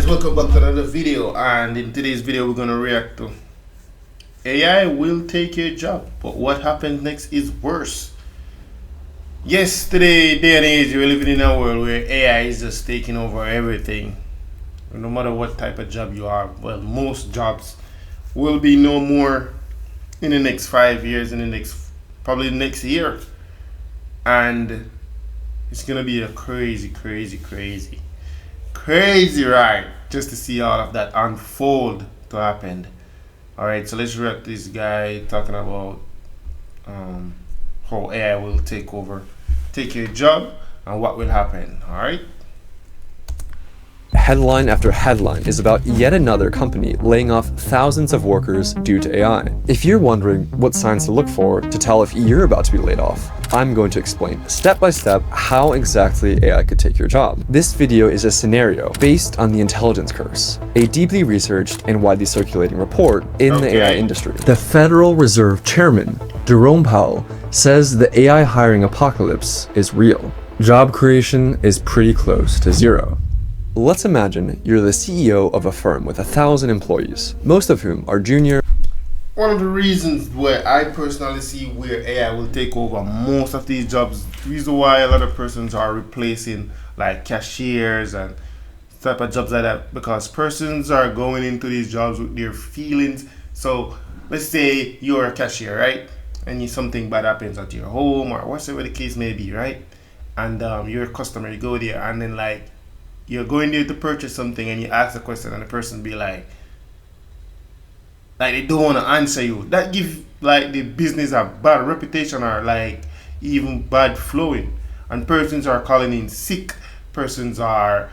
guys, welcome back to another video, and in today's video we're going to react to AI will take your job, but what happens next is worse. Yes, today day and age we're living in a world where AI is just taking over everything. No matter what type of job you are, well, most jobs will be no more in the next 5 years, in the next probably next year, and it's gonna be a crazy ride just to see all of that unfold to happen. All right, so let's react to this guy talking about how AI will take your job and what will happen. All right. Headline after headline is about yet another company laying off thousands of workers due to AI. If you're wondering what signs to look for to tell if you're about to be laid off, I'm going to explain step by step how exactly AI could take your job. This video is a scenario based on the intelligence curse, a deeply researched and widely circulating report in the AI industry. The Federal Reserve Chairman, Jerome Powell, says the AI hiring apocalypse is real. Job creation is pretty close to zero. Let's imagine you're the CEO of a firm with 1,000 employees, most of whom are junior. One of the reasons where I personally see where AI will take over most of these jobs, the reason why a lot of persons are replacing like cashiers and type of jobs like that, because persons are going into these jobs with their feelings. So let's say you're a cashier, right? And something bad happens at your home or whatever the case may be, right? And you're a customer, you go there and then like you're going there to purchase something and you ask a question and the person be like they don't want to answer you. That gives like the business a bad reputation or like even bad flowing. And persons are calling in sick. Persons are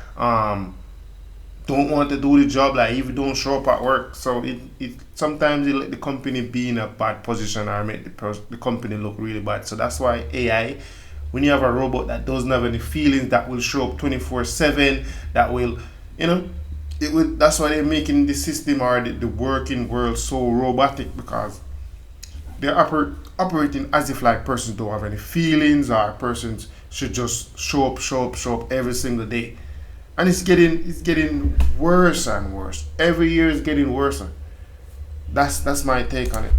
don't want to do the job, like even don't show up at work. So it sometimes it let the company be in a bad position or make the company look really bad. So that's why AI, when you have a robot that doesn't have any feelings, that will show up 24/7, that will, it will. That's why they're making the system or the working world so robotic, because they're operating as if like persons don't have any feelings or persons should just show up every single day. And it's getting worse and worse. Every year is getting worse. That's my take on it.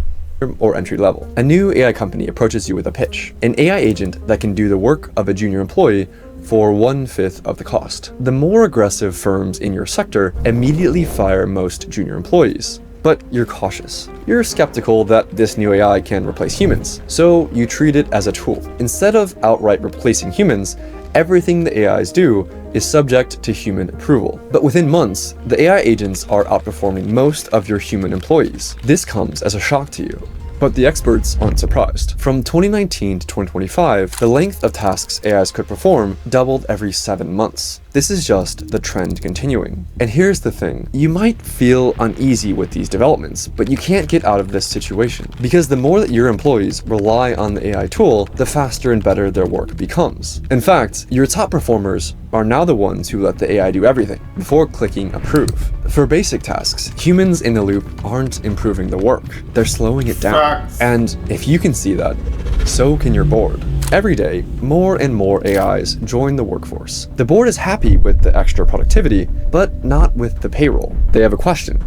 Or entry level. A new AI company approaches you with a pitch, an AI agent that can do the work of a junior employee for 1/5 of the cost. The more aggressive firms in your sector immediately fire most junior employees. But you're cautious. You're skeptical that this new AI can replace humans, so you treat it as a tool. Instead of outright replacing humans, everything the AIs do is subject to human approval. But within months, the AI agents are outperforming most of your human employees. This comes as a shock to you. But the experts aren't surprised. From 2019 to 2025, the length of tasks AIs could perform doubled every 7 months. This is just the trend continuing. And here's the thing, you might feel uneasy with these developments, but you can't get out of this situation. Because the more that your employees rely on the AI tool, the faster and better their work becomes. In fact, your top performers are now the ones who let the AI do everything before clicking approve. For basic tasks, humans in the loop aren't improving the work, they're slowing it down. And if you can see that, so can your board. Every day, more and more AIs join the workforce. The board is happy with the extra productivity, but not with the payroll. They have a question.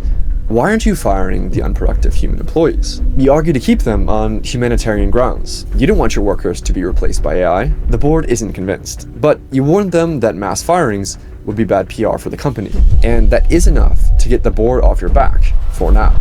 Why aren't you firing the unproductive human employees? You argue to keep them on humanitarian grounds. You don't want your workers to be replaced by AI. The board isn't convinced, but you warn them that mass firings would be bad PR for the company, and that is enough to get the board off your back for now.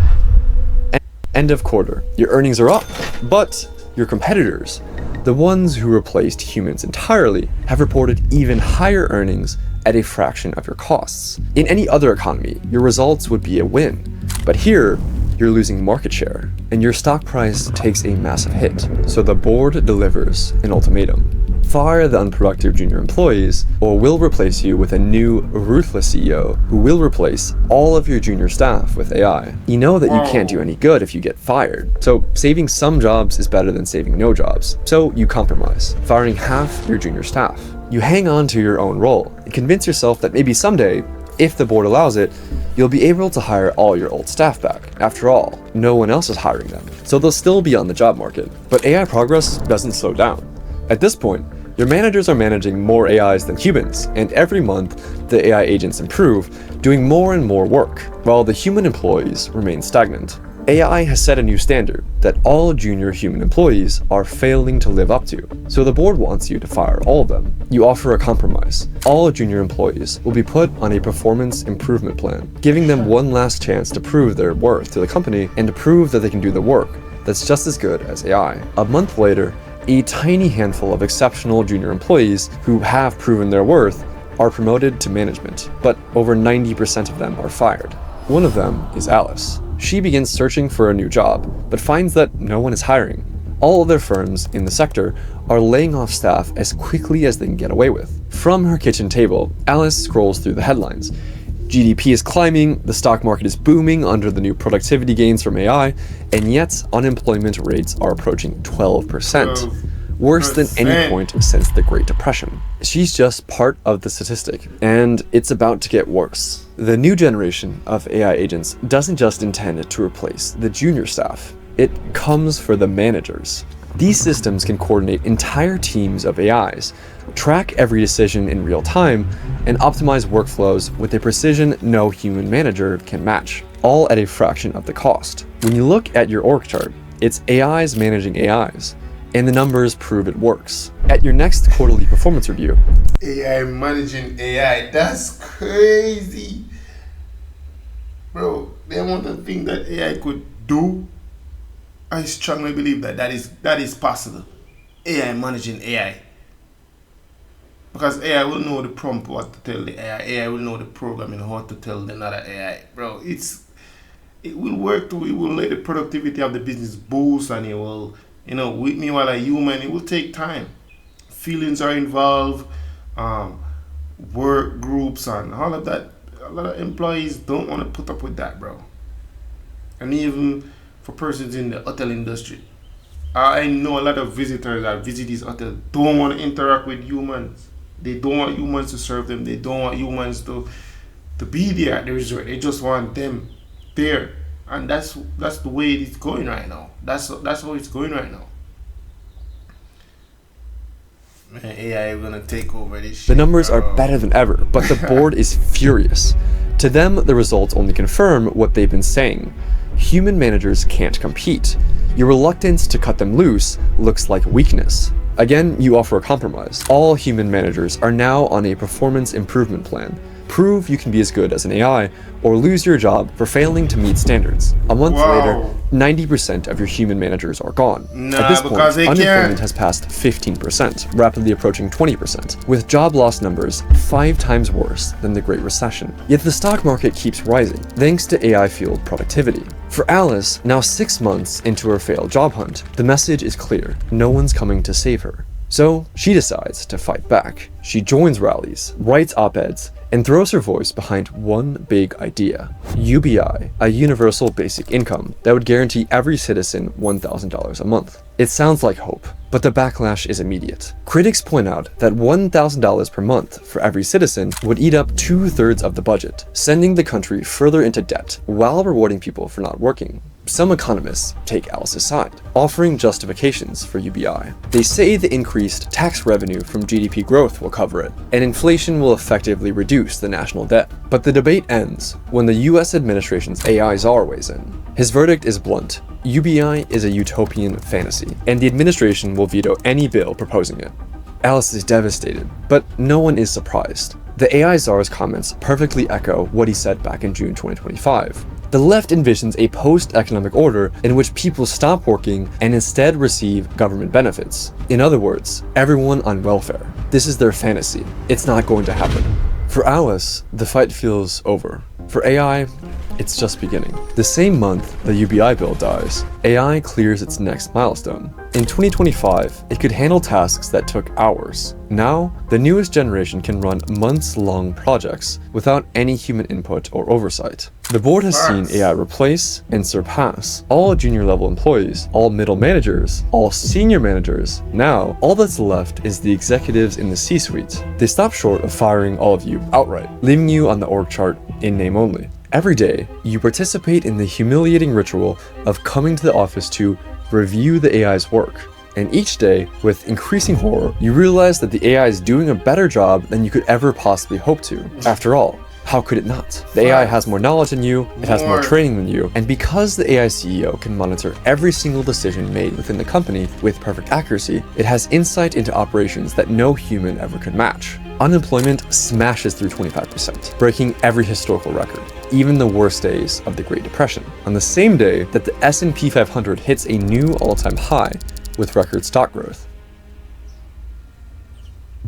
End of quarter. Your earnings are up, but your competitors, the ones who replaced humans entirely, have reported even higher earnings at a fraction of your costs. In any other economy, your results would be a win, but here, you're losing market share, and your stock price takes a massive hit. So the board delivers an ultimatum. Fire the unproductive junior employees, or we'll replace you with a new, ruthless CEO who will replace all of your junior staff with AI. You know that you can't do any good if you get fired, so saving some jobs is better than saving no jobs. So you compromise, firing half your junior staff. You hang on to your own role and convince yourself that maybe someday, if the board allows it, you'll be able to hire all your old staff back. After all, no one else is hiring them, so they'll still be on the job market. But AI progress doesn't slow down. At this point, Your managers are managing more AIs than humans, and every month, the AI agents improve, doing more and more work, while the human employees remain stagnant. AI has set a new standard that all junior human employees are failing to live up to, so the board wants you to fire all of them. You offer a compromise. All junior employees will be put on a performance improvement plan, giving them one last chance to prove their worth to the company and to prove that they can do the work that's just as good as AI. A month later, a tiny handful of exceptional junior employees who have proven their worth are promoted to management, but over 90% of them are fired. One of them is Alice. She begins searching for a new job, but finds that no one is hiring. All other firms in the sector are laying off staff as quickly as they can get away with. From her kitchen table, Alice scrolls through the headlines. GDP is climbing, the stock market is booming under the new productivity gains from AI, and yet unemployment rates are approaching 12%. Worse than any point since the Great Depression. She's just part of the statistic, and it's about to get worse. The new generation of AI agents doesn't just intend to replace the junior staff, it comes for the managers. These systems can coordinate entire teams of AIs, track every decision in real time, and optimize workflows with a precision no human manager can match, all at a fraction of the cost. When you look at your org chart, it's AIs managing AIs, and the numbers prove it works. At your next quarterly performance review, AI managing AI, that's crazy. Bro, the amount of things that AI could do, I strongly believe that is possible. AI managing AI. Because AI will know the prompt what to tell the AI. AI will know the programming how to tell another AI. Bro, it will work too. It will let the productivity of the business boost, and it will, with me while a human, it will take time. Feelings are involved, work groups and all of that. A lot of employees don't want to put up with that, bro. And even for persons in the hotel industry, I know a lot of visitors that visit these hotels don't want to interact with humans. They don't want humans to serve them. They don't want humans to be there at the resort. They just want them there. And that's the way it's going right now. That's how it's going right now. Man, AI is gonna take over this shit. The numbers are better than ever, but the board is furious. To them, the results only confirm what they've been saying. Human managers can't compete. Your reluctance to cut them loose looks like weakness. Again, you offer a compromise. All human managers are now on a performance improvement plan. Prove you can be as good as an AI, or lose your job for failing to meet standards. A month later, 90% of your human managers are gone. At this point, unemployment has passed 15%, rapidly approaching 20%, with job loss numbers 5 times worse than the Great Recession. Yet the stock market keeps rising, thanks to AI-fueled productivity. For Alice, now 6 months into her failed job hunt, the message is clear: no one's coming to save her. So she decides to fight back. She joins rallies, writes op-eds, and throws her voice behind one big idea: UBI, a universal basic income that would guarantee every citizen $1,000 a month. It sounds like hope, but the backlash is immediate. Critics point out that $1,000 per month for every citizen would eat up 2/3 of the budget, sending the country further into debt while rewarding people for not working. Some economists take Alice's side, offering justifications for UBI. They say the increased tax revenue from GDP growth will cover it, and inflation will effectively reduce the national debt. But the debate ends when the US administration's AI czar weighs in. His verdict is blunt: UBI is a utopian fantasy, and the administration will veto any bill proposing it. Alice is devastated, but no one is surprised. The AI czar's comments perfectly echo what he said back in June 2025. The left envisions a post-economic order in which people stop working and instead receive government benefits. In other words, everyone on welfare. This is their fantasy. It's not going to happen. For Alice, the fight feels over. For AI, it's just beginning. The same month the UBI bill dies, AI clears its next milestone. In 2025, it could handle tasks that took hours. Now, the newest generation can run months-long projects without any human input or oversight. The board has seen AI replace and surpass all junior-level employees, all middle managers, all senior managers. Now, all that's left is the executives in the C-suite. They stop short of firing all of you outright, leaving you on the org chart in name only. Every day, you participate in the humiliating ritual of coming to the office to review the AI's work. And each day, with increasing horror, you realize that the AI is doing a better job than you could ever possibly hope to. After all, how could it not? The AI has more knowledge than you, it has more training than you, and because the AI CEO can monitor every single decision made within the company with perfect accuracy, it has insight into operations that no human ever could match. Unemployment smashes through 25%, breaking every historical record, even the worst days of the Great Depression, on the same day that the S&P 500 hits a new all-time high with record stock growth.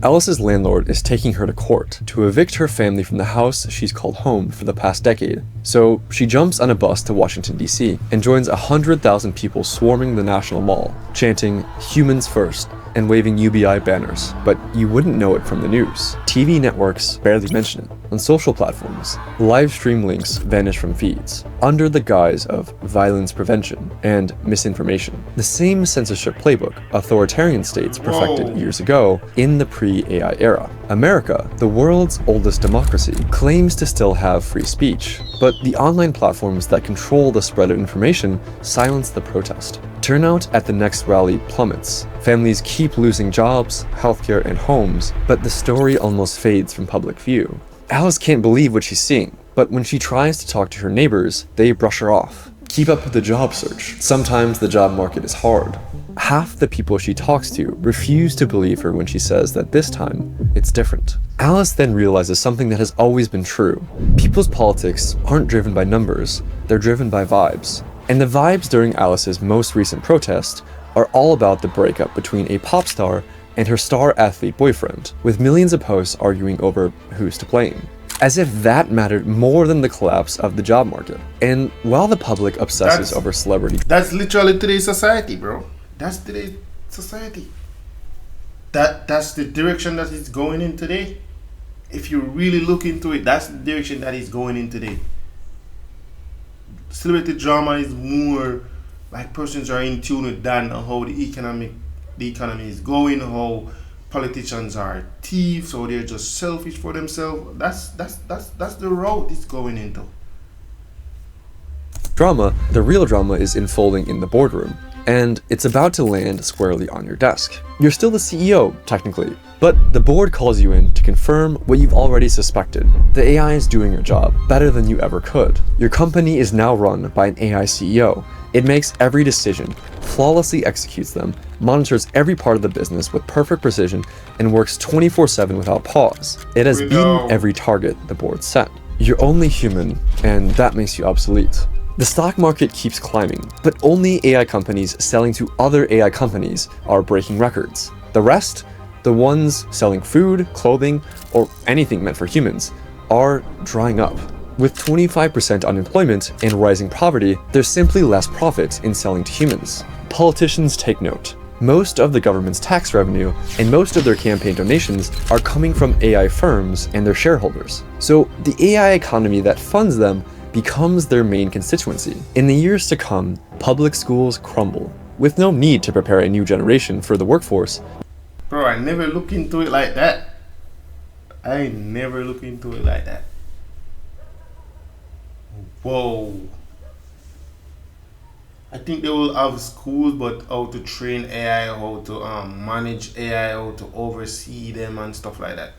Alice's landlord is taking her to court to evict her family from the house she's called home for the past decade. So she jumps on a bus to Washington, D.C. and joins 100,000 people swarming the National Mall, chanting "Humans First" and waving UBI banners. But you wouldn't know it from the news. TV networks barely mention it. On social platforms, live stream links vanish from feeds, under the guise of violence prevention and misinformation. The same censorship playbook authoritarian states perfected years ago in the pre-AI era. America, the world's oldest democracy, claims to still have free speech, but the online platforms that control the spread of information silence the protest. Turnout at the next rally plummets. Families keep losing jobs, healthcare, and homes, but the story almost fades from public view. Alice can't believe what she's seeing, but when she tries to talk to her neighbors, they brush her off. Keep up with the job search. Sometimes the job market is hard. Half the people she talks to refuse to believe her when she says that this time, it's different. Alice then realizes something that has always been true. People's politics aren't driven by numbers, they're driven by vibes. And the vibes during Alice's most recent protest are all about the breakup between a pop star and her star athlete boyfriend, with millions of posts arguing over who's to blame. As if that mattered more than the collapse of the job market. And while the public obsesses over celebrity, that's literally today's society, bro. That's today's society. That's the direction that it's going in today. If you really look into it, that's the direction that it's going in today. Celebrity drama is more like persons are in tune with that and how the economy is going, how politicians are thieves or they're just selfish for themselves. That's the road it's going into. Drama, the real drama, is unfolding in the boardroom, and it's about to land squarely on your desk. You're still the CEO, technically, but the board calls you in to confirm what you've already suspected. The AI is doing your job better than you ever could. Your company is now run by an AI CEO. It makes every decision, flawlessly executes them, monitors every part of the business with perfect precision, and works 24/7 without pause. It has beaten every target the board set. You're only human, and that makes you obsolete. The stock market keeps climbing, but only AI companies selling to other AI companies are breaking records. The rest, the ones selling food, clothing, or anything meant for humans, are drying up. With 25% unemployment and rising poverty, there's simply less profit in selling to humans. Politicians take note. Most of the government's tax revenue and most of their campaign donations are coming from AI firms and their shareholders. So the AI economy that funds them becomes their main constituency. In the years to come, public schools crumble. With no need to prepare a new generation for the workforce. Bro, I never look into it like that. Whoa. I think they will have schools, but how to train AI, how to manage AI, how to oversee them and stuff like that.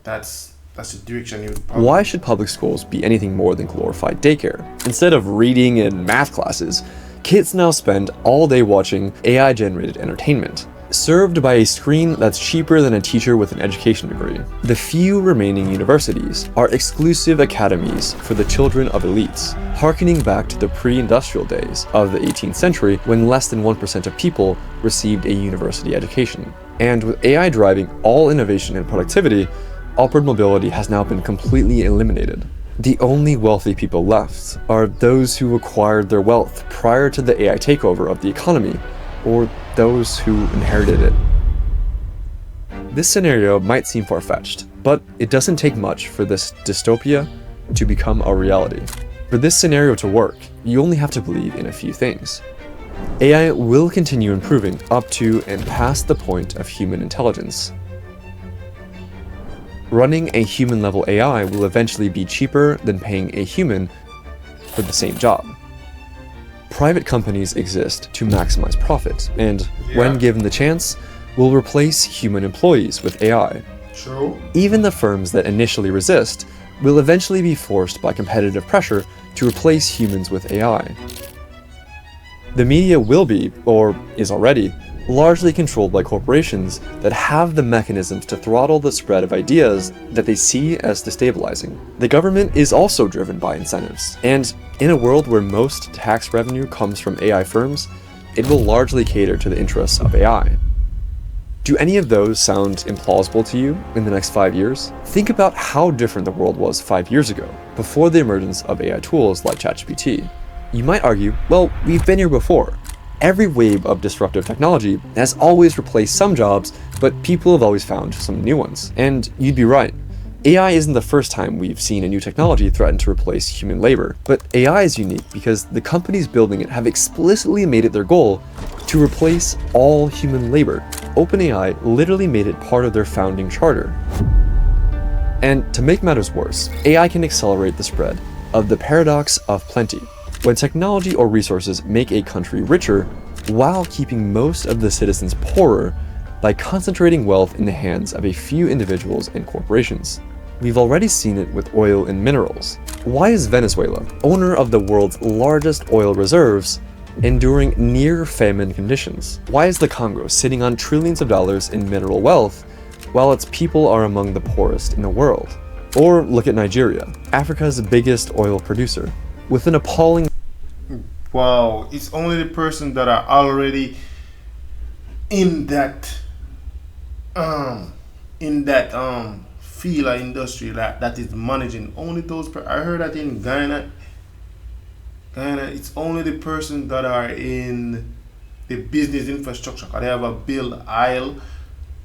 That's the direction you would probably... Why should public schools be anything more than glorified daycare? Instead of reading and math classes, kids now spend all day watching AI-generated entertainment, served by a screen that's cheaper than a teacher with an education degree. The few remaining universities are exclusive academies for the children of elites, harkening back to the pre-industrial days of the 18th century when less than 1% of people received a university education. And with AI driving all innovation and productivity, upward mobility has now been completely eliminated. The only wealthy people left are those who acquired their wealth prior to the AI takeover of the economy, or those who inherited it. This scenario might seem far-fetched, but it doesn't take much for this dystopia to become a reality. For this scenario to work, you only have to believe in a few things. AI will continue improving up to and past the point of human intelligence. Running a human-level AI will eventually be cheaper than paying a human for the same job. private companies exist to maximize profit, and when Yeah. given the chance, will replace human employees with AI. True. Even the firms that initially resist will eventually be forced by competitive pressure to replace humans with AI. The media will be, or is already, largely controlled by corporations that have the mechanisms to throttle the spread of ideas that they see as destabilizing. The government is also driven by incentives, and in a world where most tax revenue comes from AI firms, it will largely cater to the interests of AI. Do any of those sound implausible to you in the next 5 years? Think about how different the world was 5 years ago, before the emergence of AI tools like ChatGPT. You might argue, well, we've been here before. Every wave of disruptive technology has always replaced some jobs, but people have always found some new ones. And you'd be right. AI isn't the first time we've seen a new technology threaten to replace human labor, but AI is unique because the companies building it have explicitly made it their goal to replace all human labor. OpenAI literally made it part of their founding charter. And to make matters worse, AI can accelerate the spread of the paradox of plenty, when technology or resources make a country richer while keeping most of the citizens poorer by concentrating wealth in the hands of a few individuals and corporations. We've already seen it with oil and minerals. Why is Venezuela, owner of the world's largest oil reserves, enduring near famine conditions? Why is the Congo sitting on trillions of dollars in mineral wealth while its people are among the poorest in the world? Or look at Nigeria, Africa's biggest oil producer, with an appalling Wow, it's only the person that are already in that field or industry that is managing. Only those I heard that in Ghana, it's only the person that are in the business infrastructure. 'Cause they have a build aisle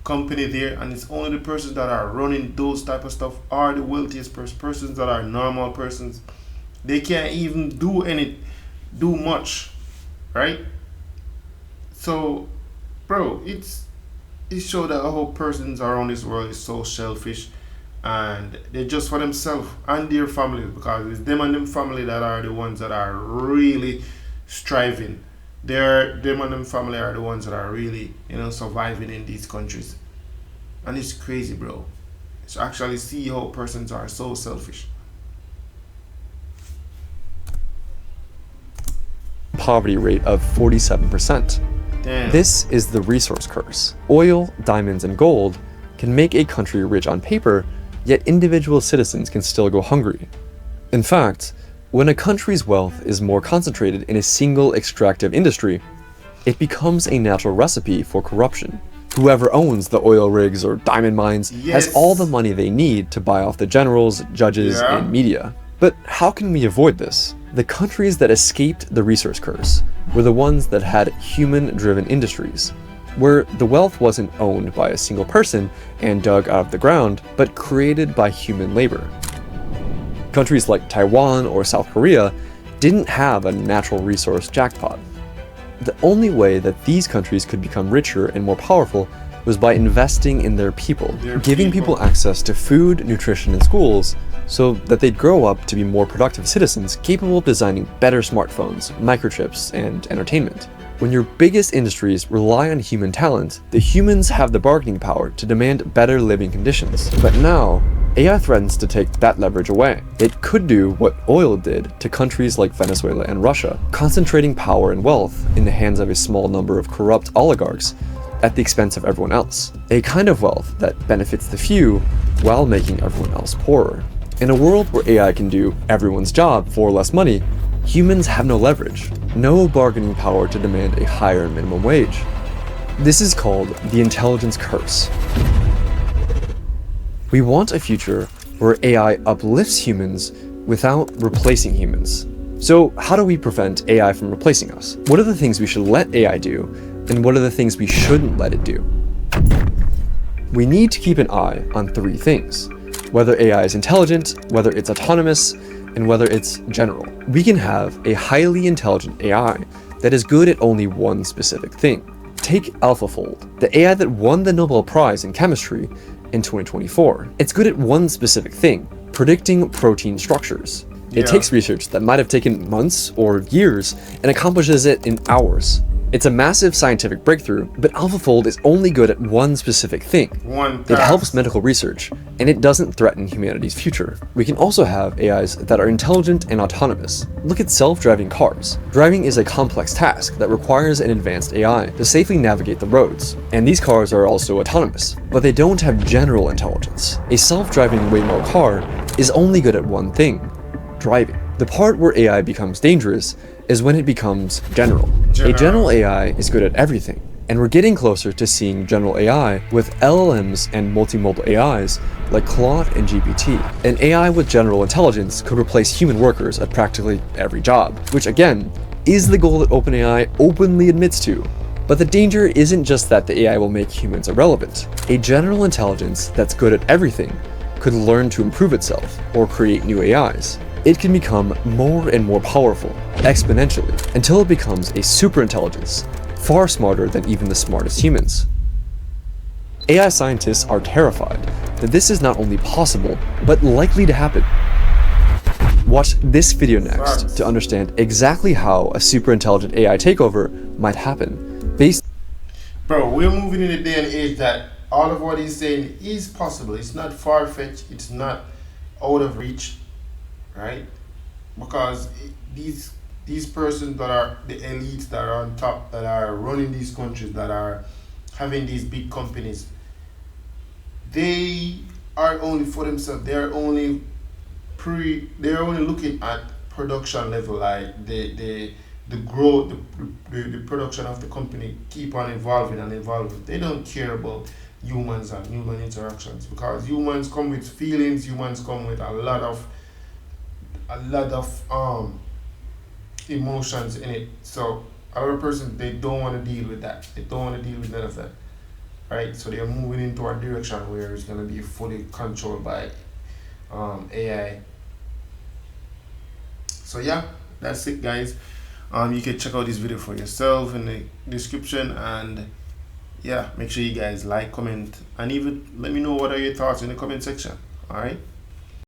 company there, and it's only the persons that are running those type of stuff are the wealthiest persons that are normal persons. They can't even do much, right? So, bro, it shows that how persons around this world is so selfish, and they're just for themselves and their families, because it's them and them family that are the ones that are really striving. Them and them family are the ones that are really, surviving in these countries, and it's crazy, bro. To actually see how persons are so selfish. poverty rate of 47%. Damn. This is the resource curse. Oil, diamonds, and gold can make a country rich on paper, yet individual citizens can still go hungry. In fact, when a country's wealth is more concentrated in a single extractive industry, it becomes a natural recipe for corruption. Whoever owns the oil rigs or diamond mines has all the money they need to buy off the generals, judges, and media. But how can we avoid this? The countries that escaped the resource curse were the ones that had human-driven industries, where the wealth wasn't owned by a single person and dug out of the ground, but created by human labor. Countries like Taiwan or South Korea didn't have a natural resource jackpot. The only way that these countries could become richer and more powerful was by investing in their people, giving people access to food, nutrition, and schools so that they'd grow up to be more productive citizens capable of designing better smartphones, microchips, and entertainment. When your biggest industries rely on human talent, the humans have the bargaining power to demand better living conditions. But now, AI threatens to take that leverage away. It could do what oil did to countries like Venezuela and Russia, concentrating power and wealth in the hands of a small number of corrupt oligarchs at the expense of everyone else. A kind of wealth that benefits the few while making everyone else poorer. In a world where AI can do everyone's job for less money, humans have no leverage, no bargaining power to demand a higher minimum wage. This is called the intelligence curse. We want a future where AI uplifts humans without replacing humans. So how do we prevent AI from replacing us? What are the things we should let AI do, and what are the things we shouldn't let it do? We need to keep an eye on three things: whether AI is intelligent, whether it's autonomous, and whether it's general. We can have a highly intelligent AI that is good at only one specific thing. Take AlphaFold, the AI that won the Nobel Prize in chemistry in 2024. It's good at one specific thing: predicting protein structures. It Yeah. takes research that might have taken months or years and accomplishes it in hours. It's a massive scientific breakthrough, but AlphaFold is only good at one specific thing. One It helps task. medical research, and it doesn't threaten humanity's future. We can also have AIs that are intelligent and autonomous. Look at self-driving cars. Driving is a complex task that requires an advanced AI to safely navigate the roads, and these cars are also autonomous, but they don't have general intelligence. A self-driving Waymo car is only good at one thing: driving. The part where AI becomes dangerous is when it becomes general. A general AI is good at everything, and we're getting closer to seeing general AI with LLMs and multimodal AIs like Claude and GPT. An AI with general intelligence could replace human workers at practically every job, which again, is the goal that OpenAI openly admits to. But the danger isn't just that the AI will make humans irrelevant. A general intelligence that's good at everything could learn to improve itself or create new AIs. It can become more and more powerful, exponentially, until it becomes a superintelligence, far smarter than even the smartest humans. AI scientists are terrified that this is not only possible, but likely to happen. Watch this video next to understand exactly how a superintelligent AI takeover might happen, based. Bro, we're moving in a day and age that all of what he's saying is possible. It's not far-fetched. It's not out of reach, right? Because these persons that are the elites that are on top, that are running these countries, that are having these big companies, they are only for themselves. They're only looking at production level, like the growth, the production of the company keep on evolving and evolving. They don't care about humans and human interactions, because humans come with feelings. Humans come with a lot of emotions in it. So a lot of persons, they don't want to deal with that. They don't want to deal with none of that, right? So they're moving into a direction where it's gonna be fully controlled by AI. So yeah, that's it, guys. You can check out this video for yourself in the description, and yeah, make sure you guys like, comment, and even let me know what are your thoughts in the comment section. All right.